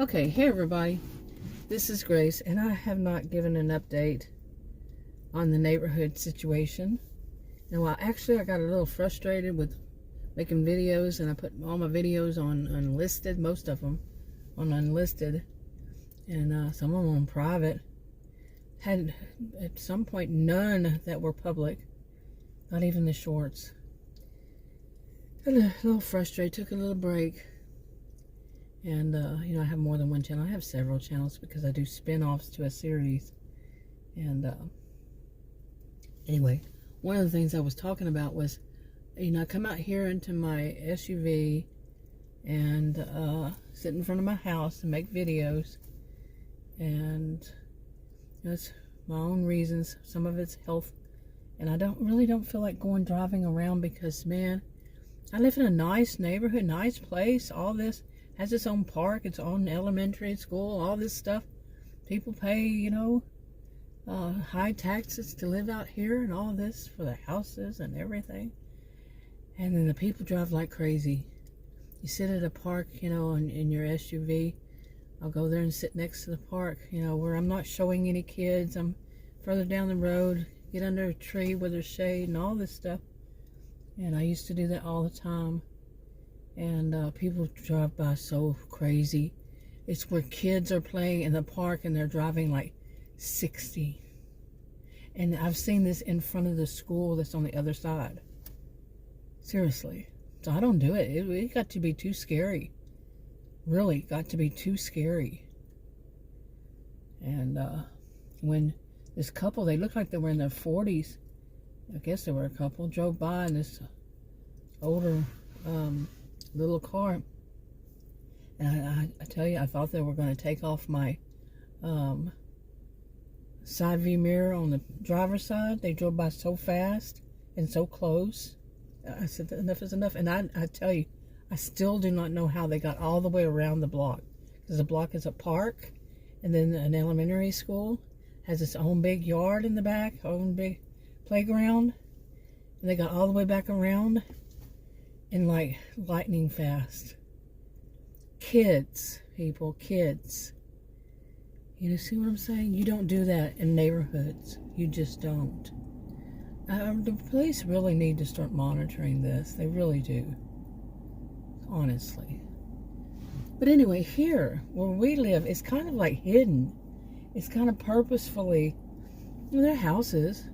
Okay, hey everybody, this is Grace, and I have not given an update on the neighborhood situation. And while actually I got a little frustrated with making videos, and I put all my videos on unlisted, most of them on unlisted, and some of them on private. Had at some point none that were public, not even the shorts. Got a little frustrated, took a little break. And, I have more than one channel. I have several channels because I do spin-offs to a series. And, anyway, one of the things I was talking about was, I come out here into my SUV and sit in front of my house and make videos. And it's my own reasons. Some of it's health. And I really don't feel like driving around because, man, I live in a nice neighborhood, nice place, all this. Has its own park, its own elementary school, all this stuff. People pay, high taxes to live out here and all this for the houses and everything. And then the people drive like crazy. You sit at a park, in your SUV. I'll go there and sit next to the park, where I'm not showing any kids. I'm further down the road, get under a tree where there's shade and all this stuff. And I used to do that all the time. And people drive by so crazy. It's where kids are playing in the park and they're driving like 60. And I've seen this in front of the school that's on the other side. Seriously. So I don't do it. It got to be too scary. Really got to be too scary. And when this couple, they looked like they were in their 40s. I guess they were a couple, drove by in this older little car, and I tell you, I thought they were going to take off my side view mirror on the driver's side. They drove by so fast and so close. I said, enough is enough. And I tell you, I still do not know how they got all the way around the block, because the block is a park, and then an elementary school has its own big yard in the back, own big playground, and they got all the way back around in like lightning fast. Kids, people, kids. You see what I'm saying? You don't do that in neighborhoods. You just don't. The police really need to start monitoring this. They really do. Honestly. But anyway, here, where we live, it's kind of like hidden. It's kind of purposefully, there are houses,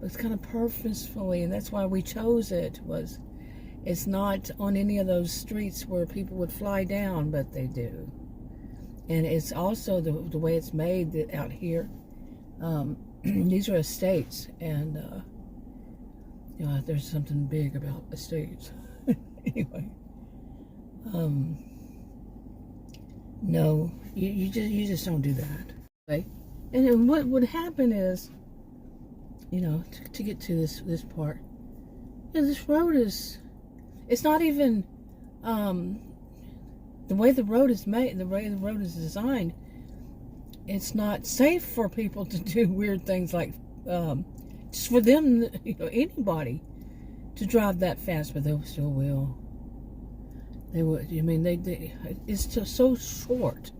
but it's kind of purposefully, and that's why we chose it, was it's not on any of those streets where people would fly down, but they do. And it's also the way it's made out here. These are estates, and there's something big about estates. Anyway, no, you just don't do that. Okay? And then what would happen is, to get to this part, this road is. It's not even, the way the road is made, the way the road is designed, it's not safe for people to do weird things like, just for them, anybody to drive that fast, but they still will. They would, it's just so short,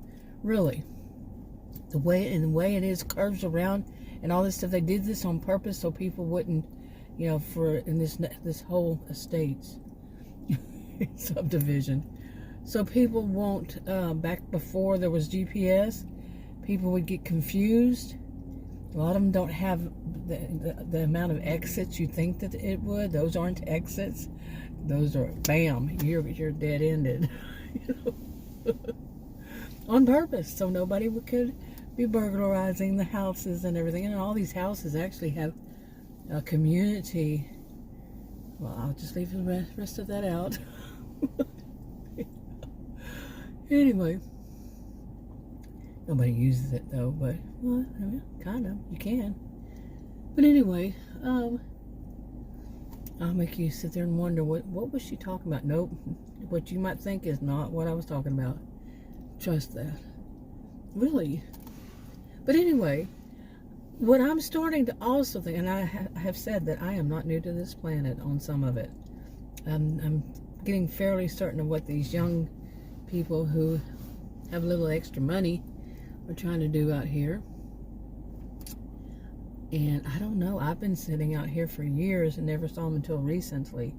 really. The way it is, curves around and all this stuff, they did this on purpose so people wouldn't, in this whole estates. Subdivision, so people won't, back before there was GPS, people would get confused. A lot of them don't have the amount of exits you think that it would. Those aren't exits. Those are, bam, you're dead-ended. On purpose, so nobody could be burglarizing the houses and everything. And all these houses actually have a community. Well, I'll just leave the rest of that out. Anyway, nobody uses it though, but well, kind of, you can. But anyway, I'll make you sit there and wonder what was she talking about. Nope, what you might think is not what I was talking about. Trust that, really. But anyway, what I'm starting to also think, and I have said that I am not new to this planet on some of it. I'm getting fairly certain of what these young people who have a little extra money we're trying to do out here. And I don't know, I've been sitting out here for years and never saw them until recently.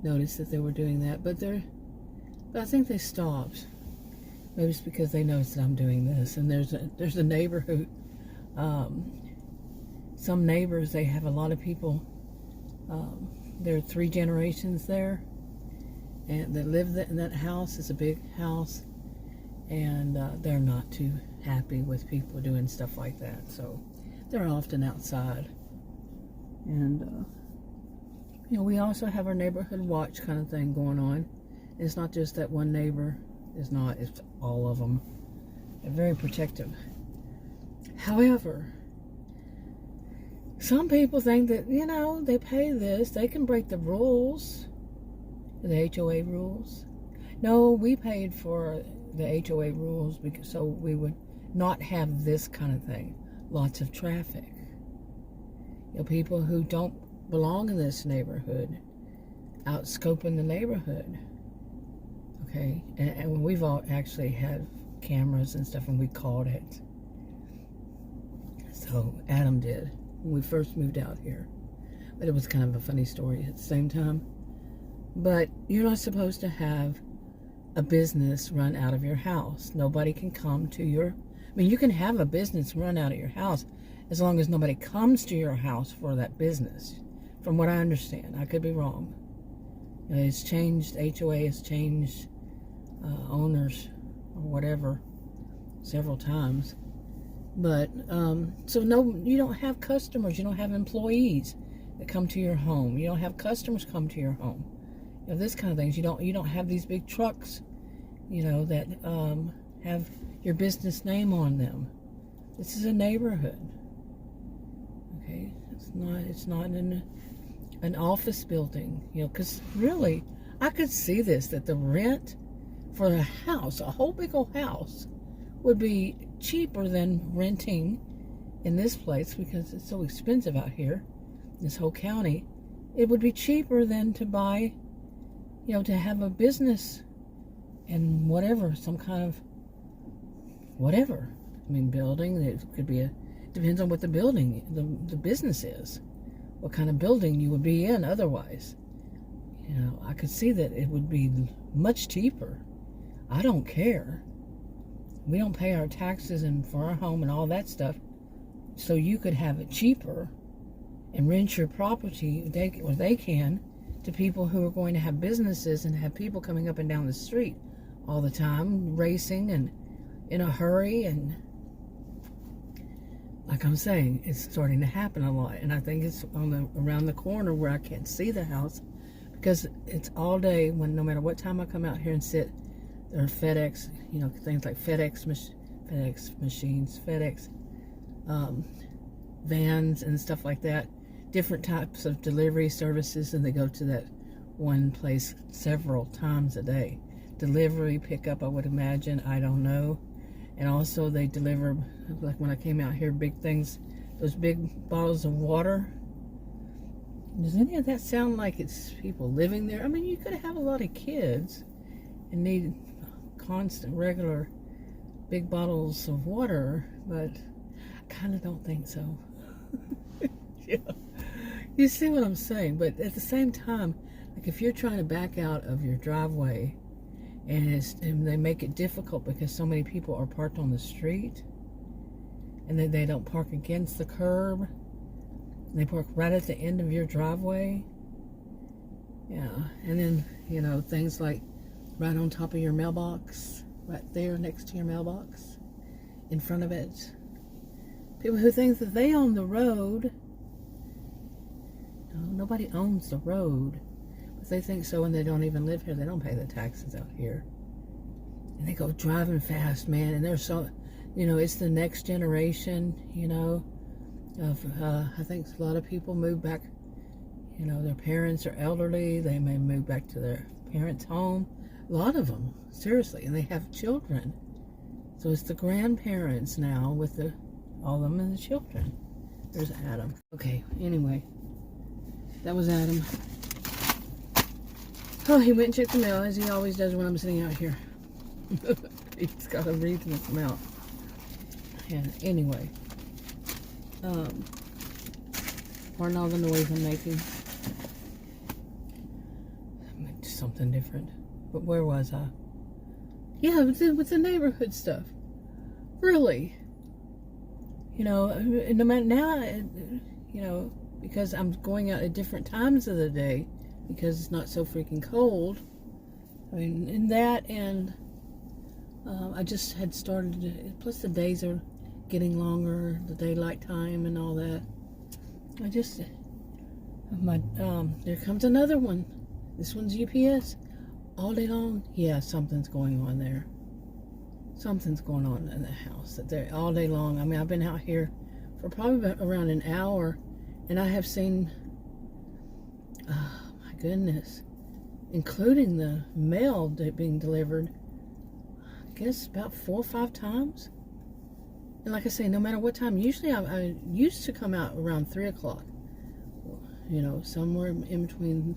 Noticed that they were doing that, but I think they stopped. Maybe it's because they noticed that I'm doing this. And there's a neighbor who, some neighbors, they have a lot of people. There are 3 generations there, and that live in that house. It's a big house, and they're not too happy with people doing stuff like that. So they're often outside. And you know, we also have our neighborhood watch kind of thing going on. It's not just that one neighbor. It's all of them. They're very protective. However, some people think that, you know, they pay this, they can break the rules, the HOA rules. No, we paid for the HOA rules so we would not have this kind of thing. Lots of traffic. You know, people who don't belong in this neighborhood out scoping the neighborhood. Okay, and we've all actually had cameras and stuff, and we caught it. So Adam did when we first moved out here. But it was kind of a funny story at the same time. But you're not supposed to have a business run out of your house. Nobody can come to your... I mean, you can have a business run out of your house as long as nobody comes to your house for that business. From what I understand. I could be wrong. You know, it's changed, HOA has changed owners or whatever several times. But, so no, you don't have customers. You don't have employees that come to your home. You don't have customers come to your home. You know, this kind of things. You don't have these big trucks, you know, that have your business name on them. This is a neighborhood. Okay, it's not an office building, you know, because really, I could see this, that the rent for a house, a whole big old house, would be cheaper than renting in this place because it's so expensive out here, this whole county. It would be cheaper than to buy, you know, to have a business and whatever, some kind of whatever. I mean, building, it could be depends on what the building, the business is. What kind of building you would be in otherwise. You know, I could see that it would be much cheaper. I don't care. We don't pay our taxes and for our home and all that stuff. So you could have it cheaper and rent your property, they can, to people who are going to have businesses and have people coming up and down the street all the time, racing and in a hurry. And like I'm saying, it's starting to happen a lot. And I think it's around the corner where I can't see the house because it's all day when no matter what time I come out here and sit, there are FedEx, you know, things like FedEx machines, FedEx vans and stuff like that. Different types of delivery services, and they go to that one place several times a day. Delivery, pickup, I would imagine, I don't know. And also they deliver, like when I came out here, big things, those big bottles of water. Does any of that sound like it's people living there? I mean, you could have a lot of kids and need constant, regular, big bottles of water, but I kind of don't think so. Yeah. You see what I'm saying? But at the same time, like if you're trying to back out of your driveway and they make it difficult because so many people are parked on the street and then they don't park against the curb, they park right at the end of your driveway. Yeah, and then, you know, things like right on top of your mailbox, right there next to your mailbox, in front of it. People who think that they own the road. No, nobody owns the road. But they think so, and they don't even live here. They don't pay the taxes out here. And they go driving fast, man. And they're so, you know, it's the next generation, you know, of, I think a lot of people move back, you know, their parents are elderly. They may move back to their parents' home. A lot of them, seriously. And they have children. So it's the grandparents now with all of them and the children. There's Adam. Okay, anyway. That was Adam. Oh, he went and checked the mail, as he always does when I'm sitting out here. He's got to breathe in his mouth. And anyway, pardon all the noise I'm making. Something different. But where was I? Yeah, with the neighborhood stuff. Really. You know, no matter now, you know, because I'm going out at different times of the day because it's not so freaking cold. I mean, in that, and I just had started, plus the days are getting longer, the daylight time and all that. There comes another one. This one's UPS. All day long, yeah, something's going on there. Something's going on in the house. That they're all day long. I mean, I've been out here for probably around an hour, and I have seen, oh my goodness, including the mail being delivered, I guess about 4 or 5 times. And like I say, no matter what time, usually I used to come out around 3 o'clock. You know, somewhere in between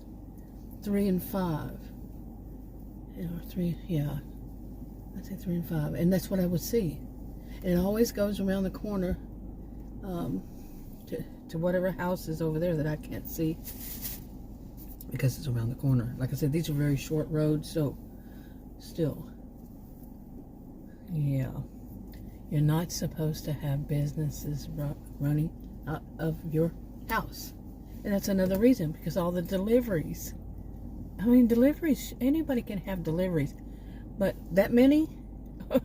3 and 5. You know, 3, yeah. I'd say 3 and 5. And that's what I would see. And it always goes around the corner to whatever house is over there that I can't see because it's around the corner. Like I said, these are very short roads, so still. Yeah. You're not supposed to have businesses running out of your house. And that's another reason, because all the deliveries. I mean, deliveries, anybody can have deliveries. But that many?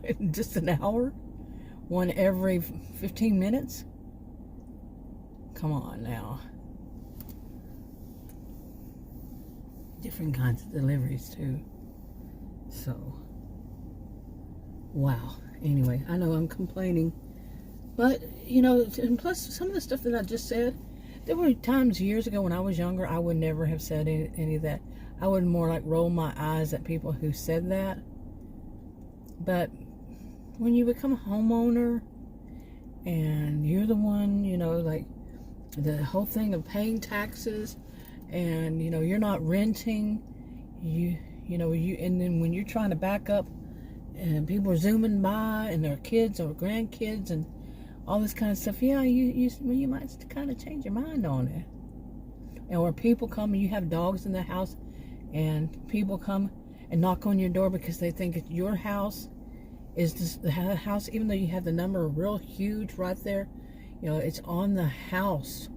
In just an hour? One every 15 minutes? Come on now. Different kinds of deliveries, too. So, wow. Anyway, I know I'm complaining. But, you know, and plus some of the stuff that I just said, there were times years ago when I was younger, I would never have said any of that. I would more like roll my eyes at people who said that. But when you become a homeowner and you're the one, you know, like the whole thing of paying taxes, and you know, you're not renting, you know, and then when you're trying to back up and people are zooming by and their kids or grandkids and all this kind of stuff, yeah, you might kind of change your mind on it. And or people come and you have dogs in the house, and people come and knock on your door because they think it's your house is the house, even though you have the number real huge right there. You know, it's on the house,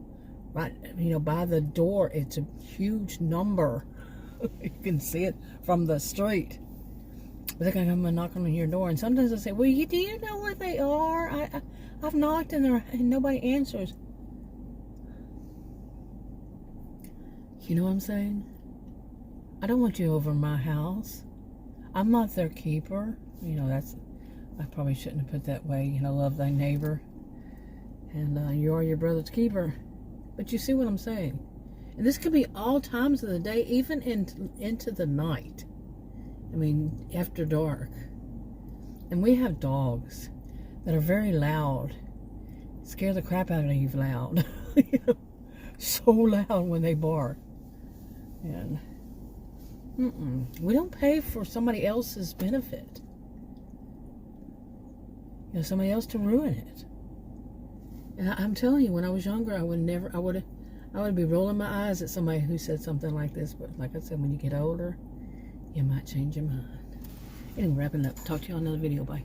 right? You know, by the door, it's a huge number. You can see it from the street. But they're gonna come and knock on your door, and sometimes I say, "Well, do you know where they are? I've knocked and nobody answers." You know what I'm saying? I don't want you over my house. I'm not their keeper. You know, I probably shouldn't have put that way. You know, love thy neighbor, and you are your brother's keeper. But you see what I'm saying? And this could be all times of the day, even into the night. I mean, after dark. And we have dogs that are very loud. Scare the crap out of you loud. You know, so loud when they bark. And we don't pay for somebody else's benefit. You know, somebody else to ruin it. And I'm telling you, when I was younger, I would be rolling my eyes at somebody who said something like this. But like I said, when you get older, you might change your mind. Anyway, wrapping up. Talk to you on another video. Bye.